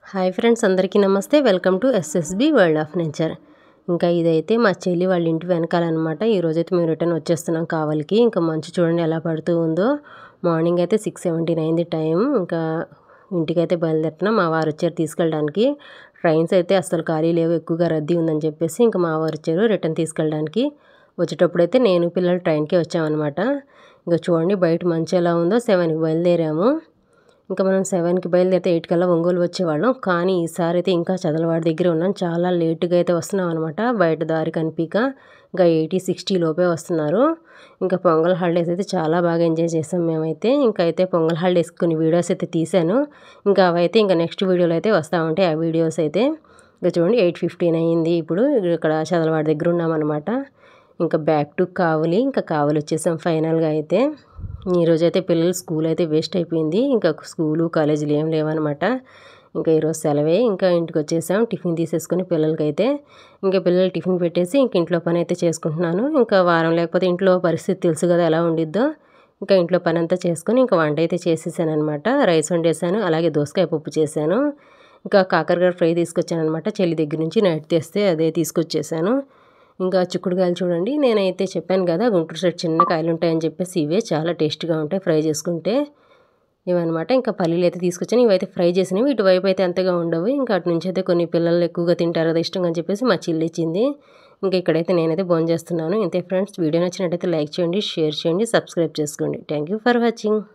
Hi friends, అందరికీ నమస్తే. Welcome to SSB world of nature. ఇంకా ఇదైతే మా చెల్లి వాళ్ళ ఇంటి వెనకాలన్నమాట. ఈరోజైతే మేము రిటర్న్ వచ్చేస్తున్నాం కావలికి. ఇంకా మంచు చూడండి ఎలా పడుతూ ఉందో. మార్నింగ్ అయితే 6:17 అయింది టైం. ఇంకా ఇంటికైతే బయలుదేరుతున్నాం. మా వారు వచ్చారు తీసుకెళ్ళడానికి. ట్రైన్స్ అయితే అస్సలు ఖాళీ లేవు, ఎక్కువగా రద్దీ ఉందని చెప్పేసి ఇంకా మా వారు వచ్చారు రిటర్న్ తీసుకెళ్ళడానికి. వచ్చేటప్పుడైతే నేను పిల్లలు ట్రైన్కే వచ్చామన్నమాట. ఇంకా చూడండి బయట మంచు ఎలా ఉందో. 7కి బయలుదేరాము. ఇంకా మనం 7కి బయలుదేరితే 8 కల్లా ఒంగోలు వచ్చేవాళ్ళం. కానీ ఈసారి అయితే ఇంకా చదలవాడి దగ్గర ఉన్నాం. చాలా లేటుగా అయితే వస్తున్నాం అనమాట. బయట దారి కనిపించక ఇంకా 80-60 లోపే వస్తున్నారు. ఇంకా పొంగల్ హాలిడేస్ అయితే చాలా బాగా ఎంజాయ్ చేసాం మేమైతే. ఇంకా అయితే పొంగల్ హాలిడేస్ కొన్ని వీడియోస్ అయితే తీశాను. ఇంకా అవైతే ఇంకా నెక్స్ట్ వీడియోలో అయితే వస్తూ ఉంటాయి ఆ వీడియోస్ అయితే. ఇంకా చూడండి 8:15 అయ్యింది. ఇప్పుడు ఇక్కడ చదలవాడి దగ్గర ఉన్నామన్నమాట. ఇంకా బ్యాక్ టు కావలి. ఇంకా కావలి వచ్చేసాం ఫైనల్గా అయితే. ఈరోజైతే పిల్లలు స్కూల్ అయితే వేస్ట్ అయిపోయింది. ఇంకా స్కూలు కాలేజీలు ఏం లేవన్నమాట. ఇంకా ఈరోజు సెలవే. ఇంకా ఇంటికి వచ్చేసాం టిఫిన్ తీసేసుకుని పిల్లలకైతే. ఇంకా పిల్లలు టిఫిన్ పెట్టేసి ఇంక ఇంట్లో పని అయితే చేసుకుంటున్నాను. ఇంకా వారం లేకపోతే ఇంట్లో పరిస్థితి తెలుసు కదా ఎలా ఉండిద్దో. ఇంకా ఇంట్లో పని అంతా చేసుకుని ఇంకా వంట అయితే చేసేసాను అనమాట. రైస్ వండేసాను, అలాగే దోసకాయ పప్పు చేశాను. ఇంకా కాకరకాయ ఫ్రై తీసుకొచ్చాను అనమాట. చెల్లి దగ్గర నుంచి నైట్ తెస్తే అదే తీసుకొచ్చేసాను. ఇంకా చిక్కుడుకాయలు చూడండి, నేనైతే చెప్పాను కదా గుంటూరు సైడ్ చిన్న కాయలు ఉంటాయని చెప్పేసి ఇవే చాలా టేస్ట్గా ఉంటాయి ఫ్రై చేసుకుంటే. ఇవన్నమాట. ఇంకా పల్లీలు అయితే తీసుకొచ్చాను. ఇవైతే ఫ్రై చేసినవి. ఇటువైపు అయితే అంతగా ఉండవు. ఇంకా అటు నుంచి అయితే కొన్ని పిల్లలు ఎక్కువగా తింటారు కదా ఇష్టంగా అని చెప్పేసి మా చెల్లి ఇచ్చింది. ఇంకా ఇక్కడైతే నేనైతే భోంచేస్తున్నాను. ఇంతే ఫ్రెండ్స్, వీడియో నచ్చినట్టయితే లైక్ చేయండి, షేర్ చేయండి, సబ్స్క్రైబ్ చేసుకోండి. Thank you for watching.